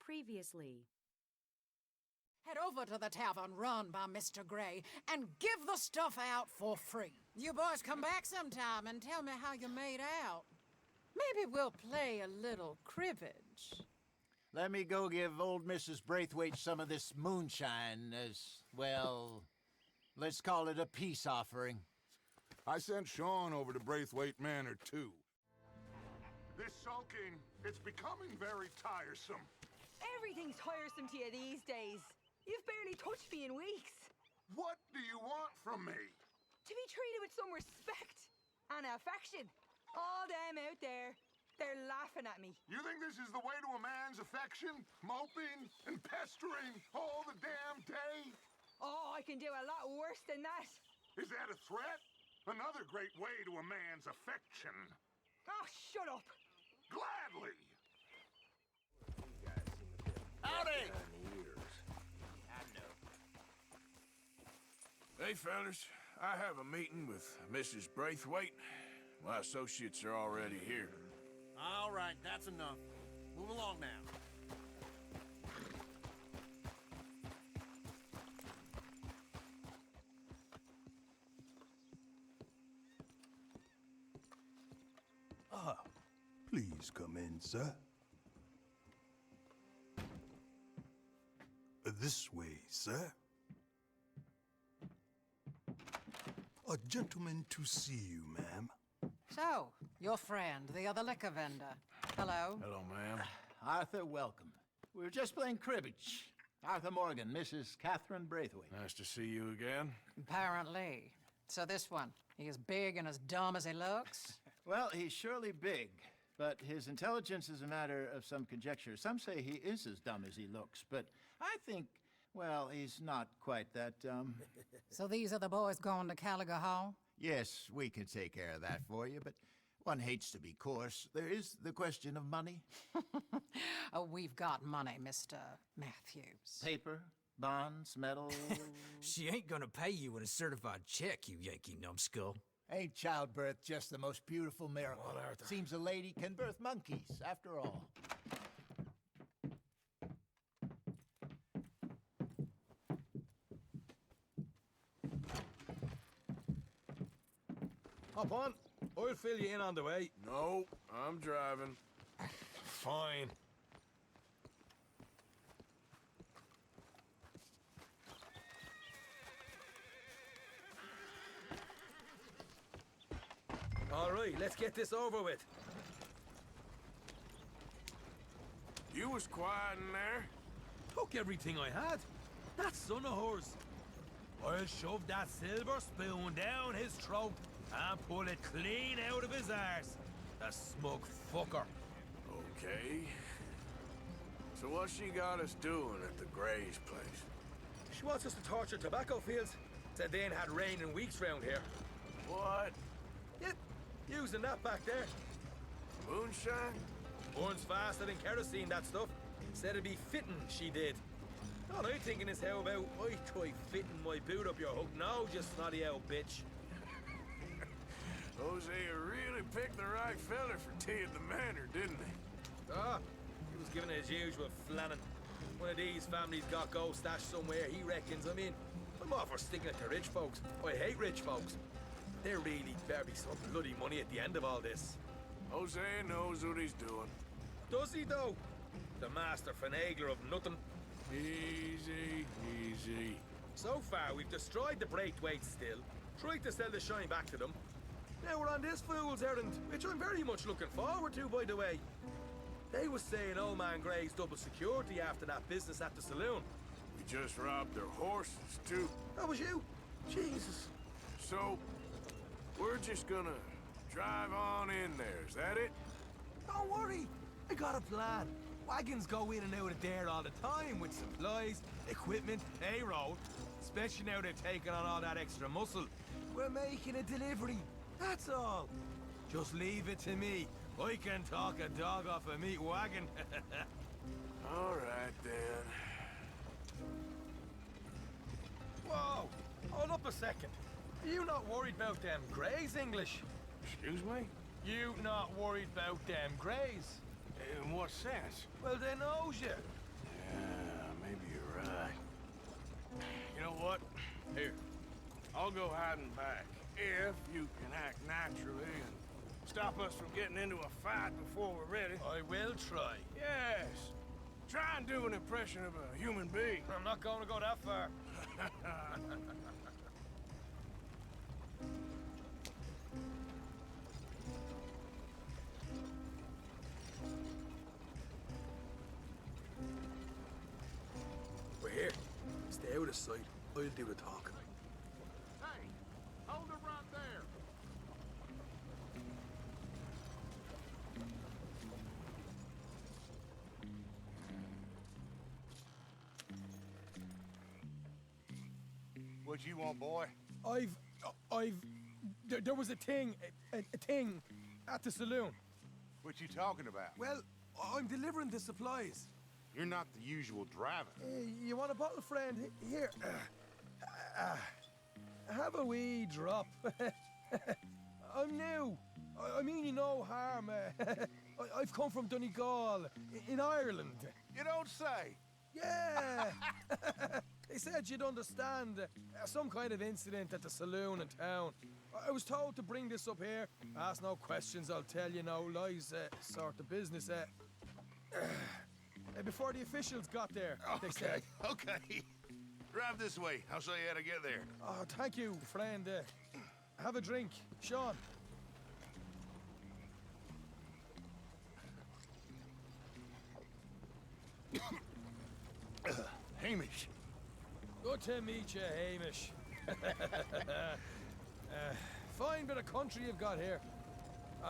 Previously. Head over to the tavern run by Mr. Gray and give the stuff out for free. You boys come back sometime and tell me how you made out. Maybe we'll play a little cribbage. Let me go give old Mrs. Braithwaite some of this moonshine as, well, let's call it a peace offering. I sent Sean over to Braithwaite Manor, too. This sulking, it's becoming very tiresome. Everything's tiresome to you these days. You've barely touched me in weeks. What do you want from me? To be treated with some respect and affection. All them out there, they're laughing at me. You think this is the way to a man's affection? Moping and pestering all the damn day? Oh, I can do a lot worse than that. Is that a threat? Another great way to a man's affection. Oh, shut up. Gladly. Howdy! Hey, fellas. I have a meeting with Mrs. Braithwaite. My associates are already here. All right, that's enough. Move along now. Please come in, sir. This way, sir. A gentleman to see you, ma'am. So, your friend, the other liquor vendor. Hello. Hello, ma'am. Arthur, welcome. We were just playing cribbage. Arthur Morgan, Mrs. Catherine Braithwaite. Nice to see you again. Apparently. So this one, he is big and as dumb as he looks? Well, he's surely big, but his intelligence is a matter of some conjecture. Some say he is as dumb as he looks, but I think, well, he's not quite that dumb. So these are the boys going to Caliga Hall? Yes, we can take care of that for you, but one hates to be coarse. There is the question of money. Oh, we've got money, Mr. Matthews. Paper, bonds, metal. She ain't gonna pay you with a certified check, you Yankee numbskull. Ain't childbirth just the most beautiful miracle? Come on, Arthur. Seems a lady can birth monkeys, after all. Hop on. I'll fill you in on the way. No, I'm driving. Fine. All right, let's get this over with. You was quiet in there. Took everything I had. That son of hers. I'll shove that silver spoon down his throat and pull it clean out of his arse. The smug fucker. Okay. So what she got us doing at the Gray's place? She wants us to torture tobacco fields. Said they ain't had rain in weeks round here. What? Yep, using that back there. Moonshine? Burns faster than kerosene, that stuff. Said it'd be fitting, she did. All I'm thinking is how about I try fitting my boot up your hook now, you snotty old bitch. Hosea really picked the right fella for tea at the manor, didn't he? Ah, he was giving it his usual flannin'. One of these families got gold stashed somewhere, he reckons I'm in. I'm all for sticking it to rich folks. I hate rich folks. There really better be some bloody money at the end of all this. Hosea knows what he's doing. Does he, though? The master finagler of nothing. Easy, easy. So far, we've destroyed the Braithwaites still, tried to sell the shine back to them. Now we're on this fool's errand, which I'm very much looking forward to, by the way. They was saying old man Gray's double security after that business at the saloon. We just robbed their horses, too. That was you? Jesus. So, we're just gonna drive on in there, is that it? Don't worry, I got a plan. Wagons go in and out of there all the time with supplies, equipment, payroll. Especially now they're taking on all that extra muscle. We're making a delivery, that's all. Just leave it to me. I can talk a dog off a meat wagon. All right, then. Whoa! Hold up a second. You not worried about them Greys, English? Excuse me? You not worried about them Greys? In what sense? Well, they knows you. right. You know what? Here, I'll go hiding back. If you can act naturally and stop us from getting into a fight before we're ready. I will try. Yes. Try and do an impression of a human being. I'm not going to go that far. We're here. Stay out of sight. I'll do the talking. Hey, hold it right there. What you want, boy? There was a thing at the saloon. What you talking about? Well, I'm delivering the supplies. You're not the usual driver. You want a bottle, friend? Here. Have a wee drop. I'm new. I mean you no harm. I've come from Donegal, in Ireland. You don't say. Yeah. They said you'd understand. Some kind of incident at the saloon in town. I was told to bring this up here. Ask no questions, I'll tell you no lies, sort of business. Before the officials got there, they said. Okay. Drive this way. I'll show you how to get there. Oh, thank you, friend. Have a drink, Sean. Hamish. Good to meet you, Hamish. Fine bit of country you've got here.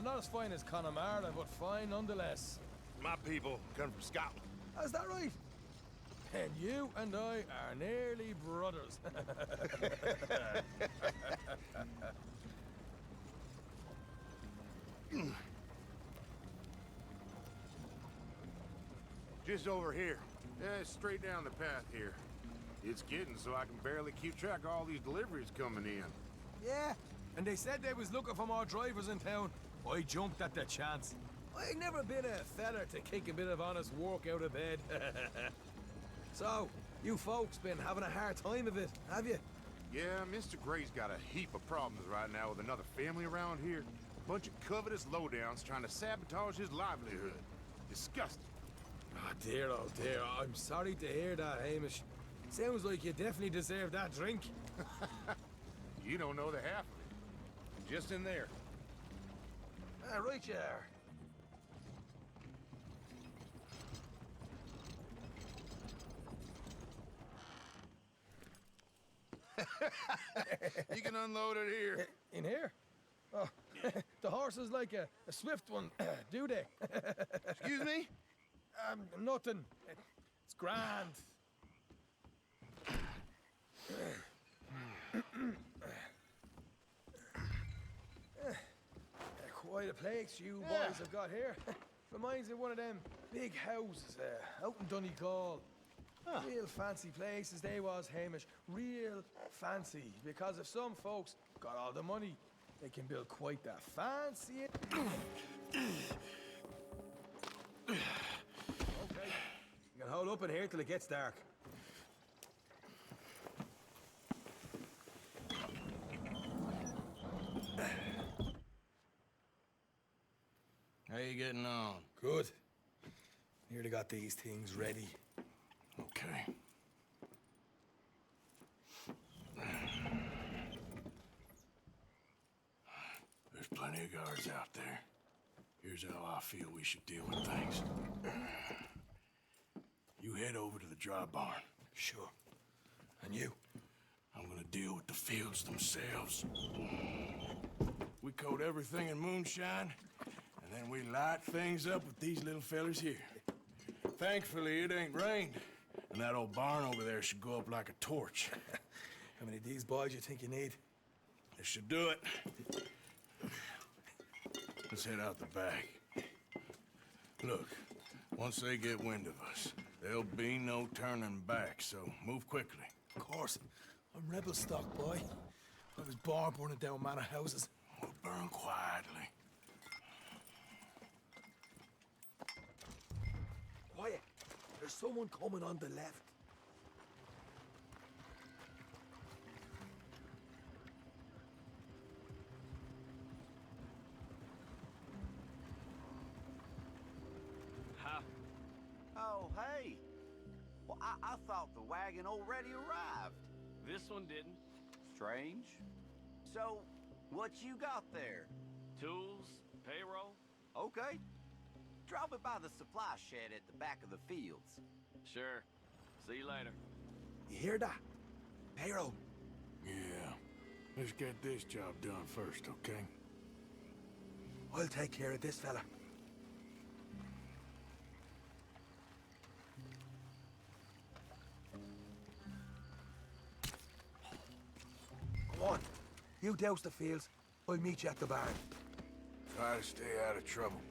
Not as fine as Connemara, but fine nonetheless. My people come from Scotland. Is that right? And you and I are nearly brothers. Just over here. Straight down the path here. It's getting so I can barely keep track of all these deliveries coming in. Yeah, and they said they was looking for more drivers in town. I jumped at the chance. I ain't never been a feller to kick a bit of honest work out of bed. So, you folks been having a hard time of it, have you? Yeah, Mr. Gray's got a heap of problems right now with another family around here. Bunch of covetous lowdowns trying to sabotage his livelihood. Disgusting. Oh dear, I'm sorry to hear that, Hamish. Sounds like you definitely deserve that drink. You don't know the half of it. Just in there. Right you are. You can unload it here. In here? Oh, the horses like a swift one, do they? Excuse me? Nothing. It's grand. Quite a place you boys have got here. Reminds me of one of them big houses out in Donegal. Real fancy places they was, Hamish. Real fancy. Because if some folks got all the money, they can build quite that fancy. Okay. You can hold up in here till it gets dark. How you getting on? Good. Nearly got these things ready. Okay. There's plenty of guards out there. Here's how I feel we should deal with things. You head over to the dry barn. Sure. And you? I'm gonna deal with the fields themselves. We coat everything in moonshine, and then we light things up with these little fellers here. Thankfully, it ain't rained, and that old barn over there should go up like a torch. How many of these boys you think you need? This should do it. Let's head out the back. Look, once they get wind of us, there'll be no turning back, so move quickly. Of course. I'm rebel stock, boy. I was born burning down manor houses. We'll burn quietly. Quiet. There's someone coming on the left. I thought the wagon already arrived. This one didn't. Strange. So, what you got there? Tools, payroll. Okay. Drop it by the supply shed at the back of the fields. Sure. See you later. You hear that? Payroll. Yeah. Let's get this job done first, okay? I'll take care of this fella. Come on. You douse the fields. I'll meet you at the barn. Try to stay out of trouble.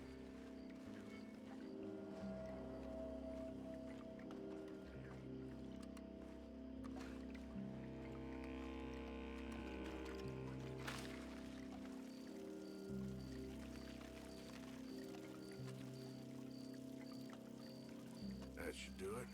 That should do it.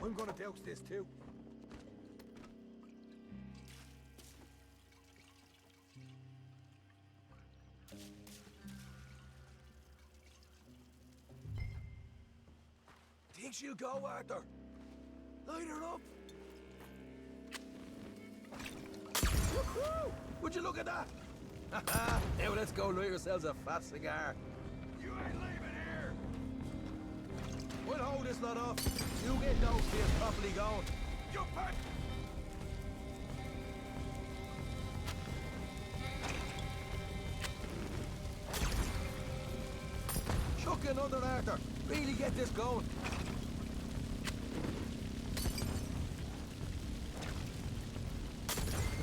I'm gonna douse this too. Think she'll go, Arthur? Light her up. Woohoo! Would you look at that? Haha! Now let's go light yourselves a fat cigar. You ain't leaving here! We'll hold this lot off. You get those fields properly going. You put... Chuck another, Arthur. Really get this going.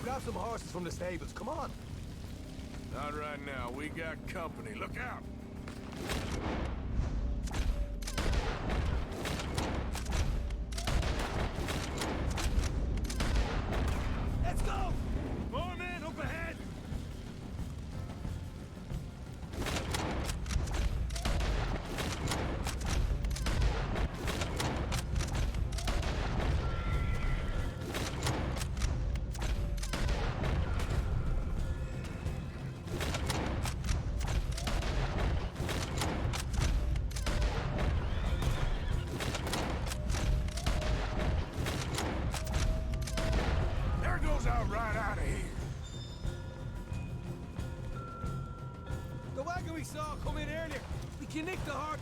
Grab some horses from the stables. Come on. Not right now. We got company. Look out! Let's go! More men up ahead! There goes out right out of here. The wagon we saw come in earlier. We can nick the heart.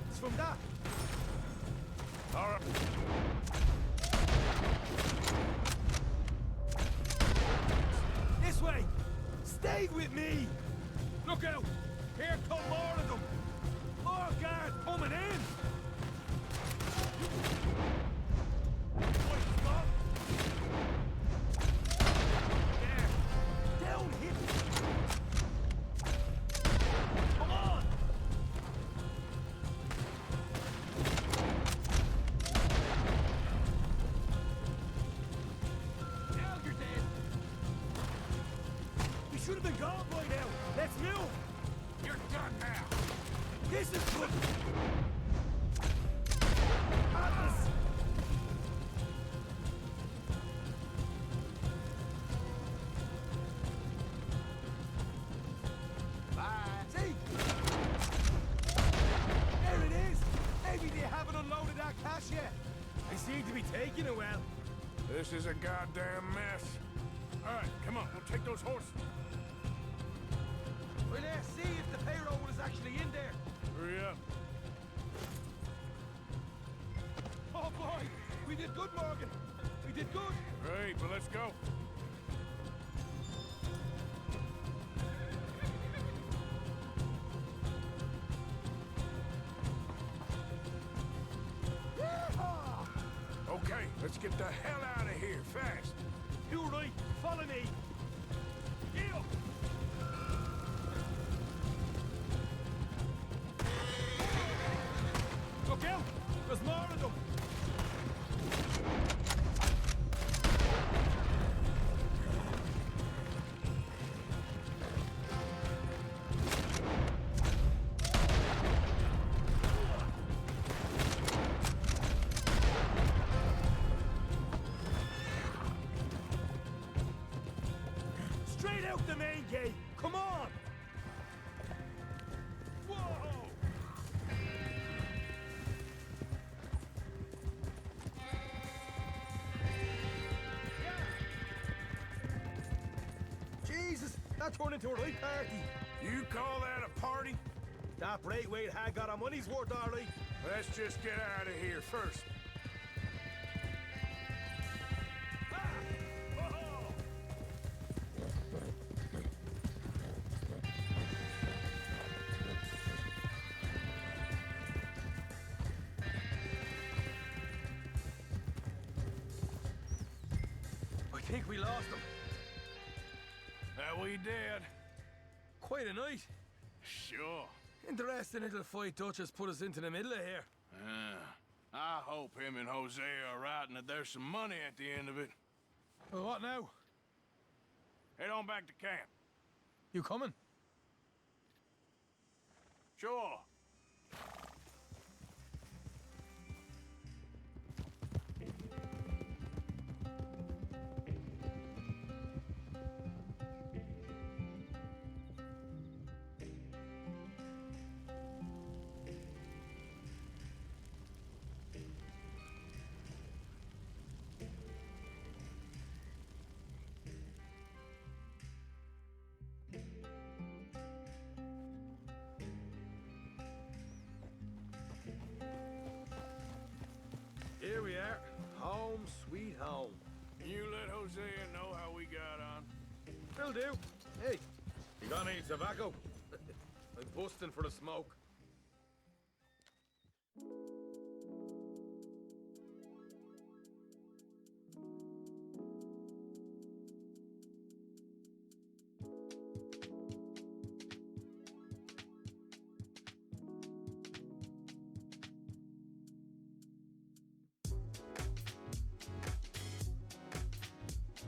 It's from that. All right. This way. Stay with me. Look out. Here come more of them. More guards coming in. Wait, stop. There. Down hit. Come on. Now you're dead. We should have been gone by now. Let's move. You're done now! This is good. Atlas. Bye. See? There it is. Maybe they haven't unloaded that cash yet. They seem to be taking it well. This is a goddamn mess. All right, come on. We'll take those horses. Well, let's see if the payroll is actually in there. Hurry up. Oh boy, we did good, Morgan. We did good. Great, but let's go. Yeehaw! Okay, let's get the hell out of here fast. You're right. Follow me. Get up. Look out! There's more of them! Straight out the main gate! Come on! Whoa! Jesus, that turned into a right party. You call that a party? That Braithwaite had got our money's worth, all right. Let's just get out of here first. Ah! Whoa! I think we lost them. That we did. Quite a night. Sure. Interesting little fight Dutch has put us into the middle of here. I hope him and Jose are right and that there's some money at the end of it. Well, what now? Head on back to camp. You coming? Sure. Here we are. Home sweet home. You let Hosea know how we got on. Will do. Hey, you got any tobacco? I'm busting for the smoke.